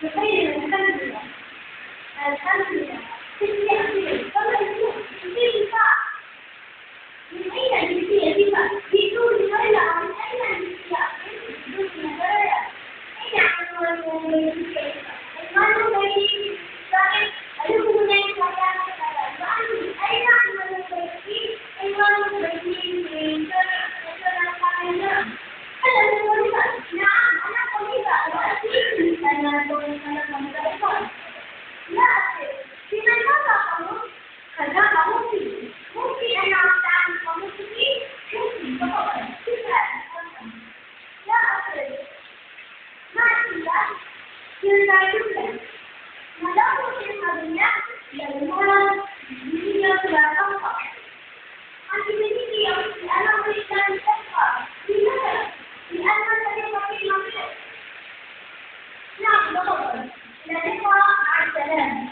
تخيل الخمسة تستحيل كما يكون في دفاع من أين جنسية دفاع بدون ولا من أين جنسية بدون ولا أين عنوان الجنسية عنوان الجنسية لكن ألوه من أين عنوان الجنسية عنوان الجنسية نعم أنا قريبة وأكيد أنا قريبة لكن فيما يتعلق كذا ممكن أن أعتمد قاموسي ممكن فقط لا أقل ما إلا إلا يمكن ما لا يمكن هذا للمرض هي لا تنفع أنت بدي أنا أريد أن تبقى لماذا؟ لأن تبقى في مكان نعم بالضبط لا تبقى مع السلام